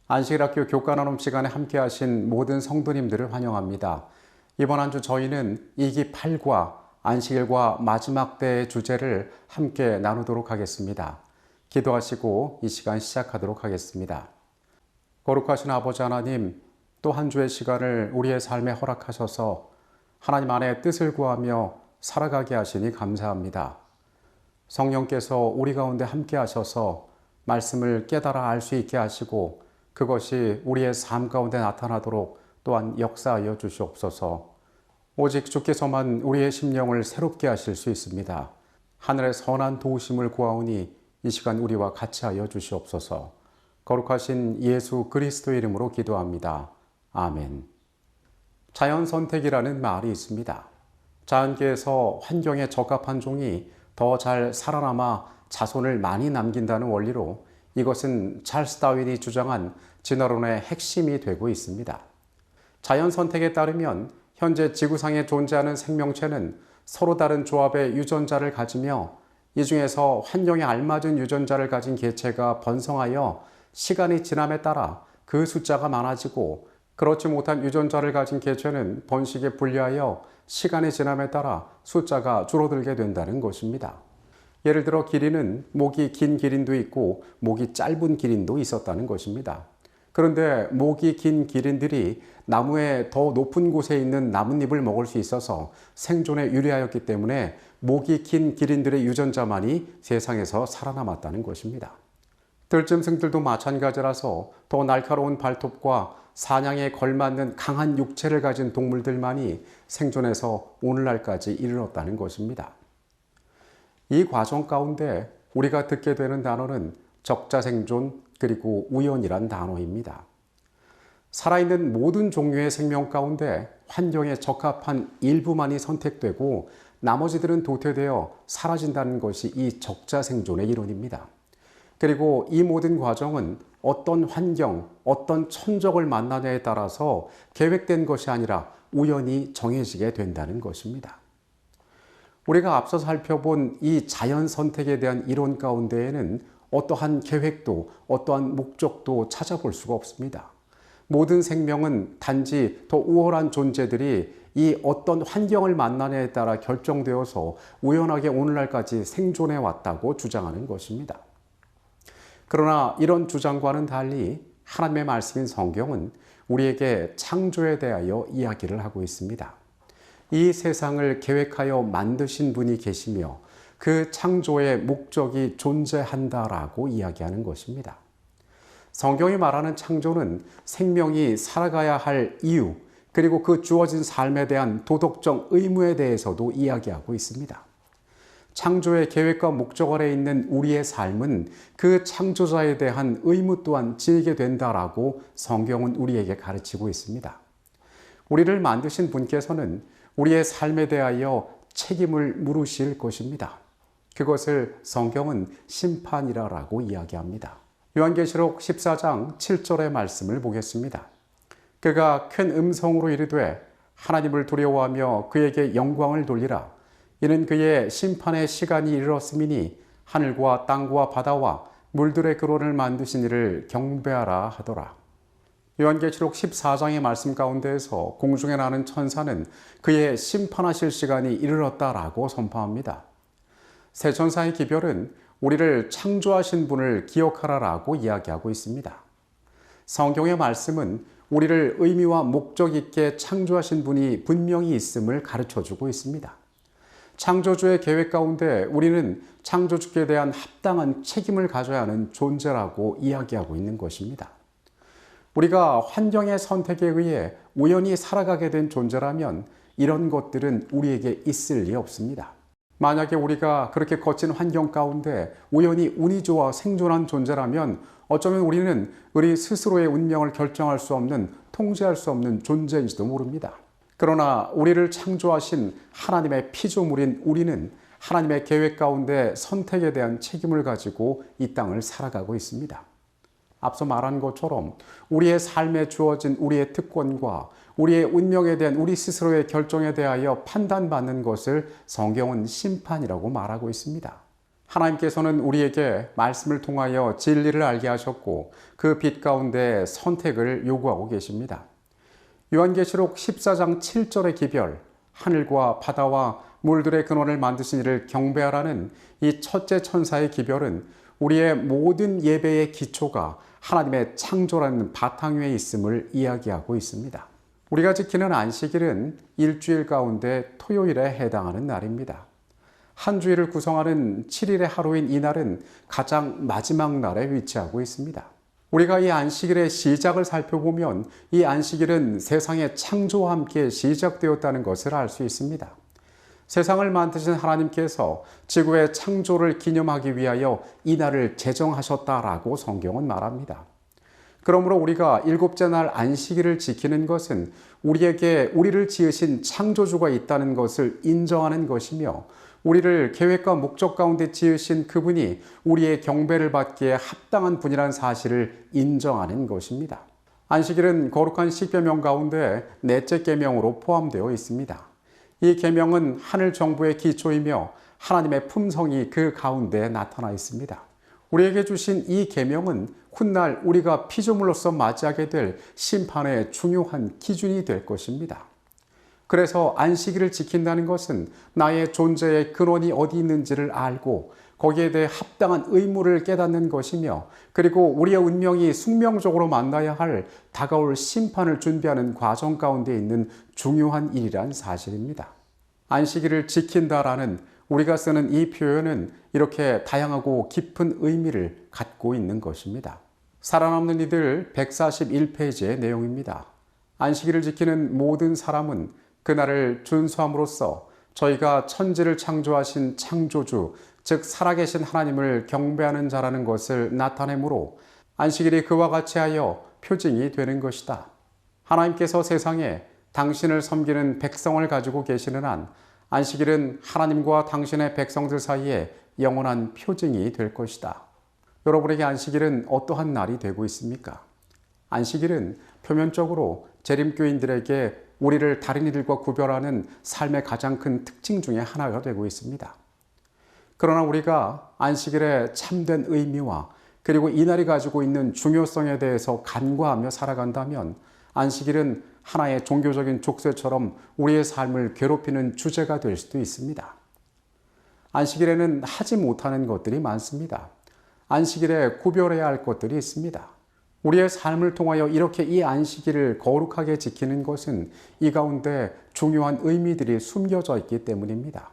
안식일학교 교과나눔 시간에 함께하신 모든 성도님들을 환영합니다. 이번 한 주 저희는 이기 8과 안식일과 마지막 때의 주제를 함께 나누도록 하겠습니다. 기도하시고 이 시간 시작하도록 하겠습니다. 거룩하신 아버지 하나님, 또 한 주의 시간을 우리의 삶에 허락하셔서 하나님 안에 뜻을 구하며 살아가게 하시니 감사합니다. 성령께서 우리 가운데 함께 하셔서 말씀을 깨달아 알 수 있게 하시고 그것이 우리의 삶 가운데 나타나도록 또한 역사하여 주시옵소서. 오직 주께서만 우리의 심령을 새롭게 하실 수 있습니다. 하늘의 선한 도우심을 구하오니 이 시간 우리와 같이 하여 주시옵소서. 거룩하신 예수 그리스도의 이름으로 기도합니다. 아멘. 자연 선택이라는 말이 있습니다. 자연계에서 환경에 적합한 종이 더 잘 살아남아 자손을 많이 남긴다는 원리로 이것은 찰스 다윈이 주장한 진화론의 핵심이 되고 있습니다. 자연 선택에 따르면 현재 지구상에 존재하는 생명체는 서로 다른 조합의 유전자를 가지며 이 중에서 환경에 알맞은 유전자를 가진 개체가 번성하여 시간이 지남에 따라 그 숫자가 많아지고 그렇지 못한 유전자를 가진 개체는 번식에 불리하여 시간이 지남에 따라 숫자가 줄어들게 된다는 것입니다. 예를 들어 기린은 목이 긴 기린도 있고 목이 짧은 기린도 있었다는 것입니다. 그런데 목이 긴 기린들이 나무의 더 높은 곳에 있는 나뭇잎을 먹을 수 있어서 생존에 유리하였기 때문에 목이 긴 기린들의 유전자만이 세상에서 살아남았다는 것입니다. 들짐승들도 마찬가지라서 더 날카로운 발톱과 사냥에 걸맞는 강한 육체를 가진 동물들만이 생존해서 오늘날까지 이르렀다는 것입니다. 이 과정 가운데 우리가 듣게 되는 단어는 적자생존 그리고 우연이란 단어입니다. 살아있는 모든 종류의 생명 가운데 환경에 적합한 일부만이 선택되고 나머지들은 도태되어 사라진다는 것이 이 적자생존의 이론입니다. 그리고 이 모든 과정은 어떤 환경, 어떤 천적을 만나냐에 따라서 계획된 것이 아니라 우연히 정해지게 된다는 것입니다. 우리가 앞서 살펴본 이 자연 선택에 대한 이론 가운데에는 어떠한 계획도 어떠한 목적도 찾아볼 수가 없습니다. 모든 생명은 단지 더 우월한 존재들이 이 어떤 환경을 만나냐에 따라 결정되어서 우연하게 오늘날까지 생존해 왔다고 주장하는 것입니다. 그러나 이런 주장과는 달리 하나님의 말씀인 성경은 우리에게 창조에 대하여 이야기를 하고 있습니다. 이 세상을 계획하여 만드신 분이 계시며 그 창조의 목적이 존재한다라고 이야기하는 것입니다. 성경이 말하는 창조는 생명이 살아가야 할 이유, 그리고 그 주어진 삶에 대한 도덕적 의무에 대해서도 이야기하고 있습니다. 창조의 계획과 목적 아래 있는 우리의 삶은 그 창조자에 대한 의무 또한 지게 된다라고 성경은 우리에게 가르치고 있습니다. 우리를 만드신 분께서는 우리의 삶에 대하여 책임을 물으실 것입니다. 그것을 성경은 심판이라고 이야기합니다. 요한계시록 14장 7절의 말씀을 보겠습니다. 그가 큰 음성으로 이르되 하나님을 두려워하며 그에게 영광을 돌리라. 이는 그의 심판의 시간이 이르렀음이니 하늘과 땅과 바다와 물들의 근원을 만드신 이를 경배하라 하더라. 요한계시록 14장의 말씀 가운데에서 공중에 나는 천사는 그의 심판하실 시간이 이르렀다라고 선포합니다. 새 천사의 기별은 우리를 창조하신 분을 기억하라라고 이야기하고 있습니다. 성경의 말씀은 우리를 의미와 목적 있게 창조하신 분이 분명히 있음을 가르쳐주고 있습니다. 창조주의 계획 가운데 우리는 창조주께 대한 합당한 책임을 가져야 하는 존재라고 이야기하고 있는 것입니다. 우리가 환경의 선택에 의해 우연히 살아가게 된 존재라면 이런 것들은 우리에게 있을 리 없습니다. 만약에 우리가 그렇게 거친 환경 가운데 우연히 운이 좋아 생존한 존재라면 어쩌면 우리는 우리 스스로의 운명을 결정할 수 없는, 통제할 수 없는 존재인지도 모릅니다. 그러나 우리를 창조하신 하나님의 피조물인 우리는 하나님의 계획 가운데 선택에 대한 책임을 가지고 이 땅을 살아가고 있습니다. 앞서 말한 것처럼 우리의 삶에 주어진 우리의 특권과 우리의 운명에 대한 우리 스스로의 결정에 대하여 판단받는 것을 성경은 심판이라고 말하고 있습니다. 하나님께서는 우리에게 말씀을 통하여 진리를 알게 하셨고 그 빛 가운데 선택을 요구하고 계십니다. 요한계시록 14장 7절의 기별, 하늘과 바다와 물들의 근원을 만드신 이를 경배하라는 이 첫째 천사의 기별은 우리의 모든 예배의 기초가 하나님의 창조라는 바탕 위에 있음을 이야기하고 있습니다. 우리가 지키는 안식일은 일주일 가운데 토요일에 해당하는 날입니다. 한 주일을 구성하는 7일의 하루인 이날은 가장 마지막 날에 위치하고 있습니다. 우리가 이 안식일의 시작을 살펴보면 이 안식일은 세상의 창조와 함께 시작되었다는 것을 알 수 있습니다. 세상을 만드신 하나님께서 지구의 창조를 기념하기 위하여 이 날을 제정하셨다라고 성경은 말합니다. 그러므로 우리가 일곱째 날 안식일을 지키는 것은 우리에게 우리를 지으신 창조주가 있다는 것을 인정하는 것이며 우리를 계획과 목적 가운데 지으신 그분이 우리의 경배를 받기에 합당한 분이라는 사실을 인정하는 것입니다. 안식일은 거룩한 십계명 가운데 넷째 계명으로 포함되어 있습니다. 이 계명은 하늘 정부의 기초이며 하나님의 품성이 그 가운데 나타나 있습니다. 우리에게 주신 이 계명은 훗날 우리가 피조물로서 맞이하게 될 심판의 중요한 기준이 될 것입니다. 그래서 안식일을 지킨다는 것은 나의 존재의 근원이 어디 있는지를 알고 거기에 대해 합당한 의무를 깨닫는 것이며 그리고 우리의 운명이 숙명적으로 만나야 할 다가올 심판을 준비하는 과정 가운데 있는 중요한 일이란 사실입니다. 안식일을 지킨다라는 우리가 쓰는 이 표현은 이렇게 다양하고 깊은 의미를 갖고 있는 것입니다. 살아남는 이들 141페이지의 내용입니다. 안식일을 지키는 모든 사람은 그날을 준수함으로써 저희가 천지를 창조하신 창조주, 즉 살아계신 하나님을 경배하는 자라는 것을 나타내므로 안식일이 그와 같이 하여 표징이 되는 것이다. 하나님께서 세상에 당신을 섬기는 백성을 가지고 계시는 한 안식일은 하나님과 당신의 백성들 사이에 영원한 표징이 될 것이다. 여러분에게 안식일은 어떠한 날이 되고 있습니까? 안식일은 표면적으로 재림교인들에게 우리를 다른 이들과 구별하는 삶의 가장 큰 특징 중에 하나가 되고 있습니다. 그러나 우리가 안식일의 참된 의미와 그리고 이날이 가지고 있는 중요성에 대해서 간과하며 살아간다면 안식일은 하나의 종교적인 족쇄처럼 우리의 삶을 괴롭히는 주제가 될 수도 있습니다. 안식일에는 하지 못하는 것들이 많습니다. 안식일에 구별해야 할 것들이 있습니다. 우리의 삶을 통하여 이렇게 이 안식일을 거룩하게 지키는 것은 이 가운데 중요한 의미들이 숨겨져 있기 때문입니다.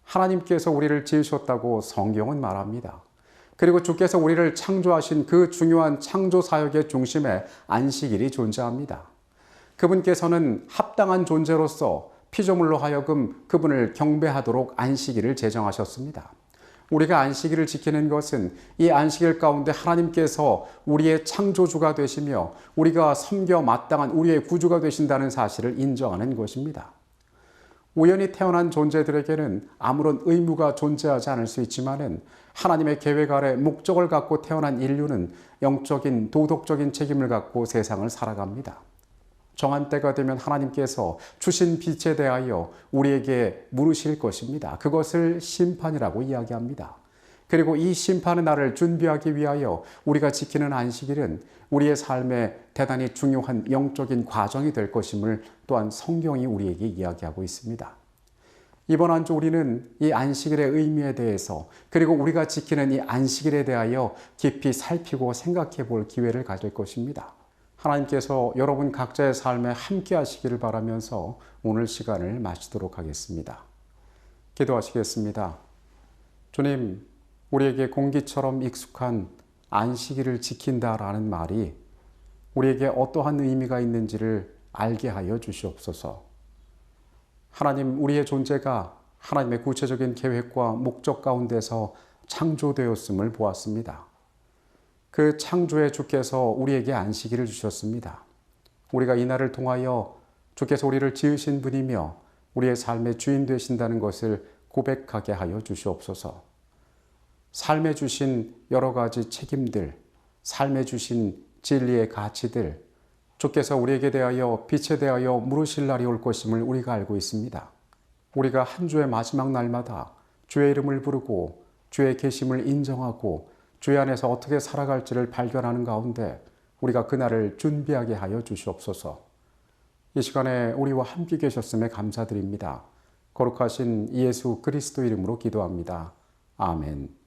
하나님께서 우리를 지으셨다고 성경은 말합니다. 그리고 주께서 우리를 창조하신 그 중요한 창조 사역의 중심에 안식일이 존재합니다. 그분께서는 합당한 존재로서 피조물로 하여금 그분을 경배하도록 안식일을 제정하셨습니다. 우리가 안식일을 지키는 것은 이 안식일 가운데 하나님께서 우리의 창조주가 되시며 우리가 섬겨 마땅한 우리의 구주가 되신다는 사실을 인정하는 것입니다. 우연히 태어난 존재들에게는 아무런 의무가 존재하지 않을 수 있지만은 하나님의 계획 아래 목적을 갖고 태어난 인류는 영적인 도덕적인 책임을 갖고 세상을 살아갑니다. 정한 때가 되면 하나님께서 주신 빛에 대하여 우리에게 물으실 것입니다. 그것을 심판이라고 이야기합니다. 그리고 이 심판의 날을 준비하기 위하여 우리가 지키는 안식일은 우리의 삶에 대단히 중요한 영적인 과정이 될 것임을 또한 성경이 우리에게 이야기하고 있습니다. 이번 한 주 우리는 이 안식일의 의미에 대해서 그리고 우리가 지키는 이 안식일에 대하여 깊이 살피고 생각해 볼 기회를 가질 것입니다. 하나님께서 여러분 각자의 삶에 함께 하시기를 바라면서 오늘 시간을 마치도록 하겠습니다. 기도하시겠습니다. 주님, 우리에게 공기처럼 익숙한 안식일을 지킨다라는 말이 우리에게 어떠한 의미가 있는지를 알게 하여 주시옵소서. 하나님, 우리의 존재가 하나님의 구체적인 계획과 목적 가운데서 창조되었음을 보았습니다. 그 창조의 주께서 우리에게 안식일을 주셨습니다. 우리가 이 날을 통하여 주께서 우리를 지으신 분이며 우리의 삶의 주인 되신다는 것을 고백하게 하여 주시옵소서. 삶에 주신 여러 가지 책임들, 삶에 주신 진리의 가치들, 주께서 우리에게 대하여 빛에 대하여 물으실 날이 올 것임을 우리가 알고 있습니다. 우리가 한 주의 마지막 날마다 주의 이름을 부르고 주의 계심을 인정하고 주의 안에서 어떻게 살아갈지를 발견하는 가운데 우리가 그날을 준비하게 하여 주시옵소서. 이 시간에 우리와 함께 계셨음에 감사드립니다. 거룩하신 예수 그리스도 이름으로 기도합니다. 아멘.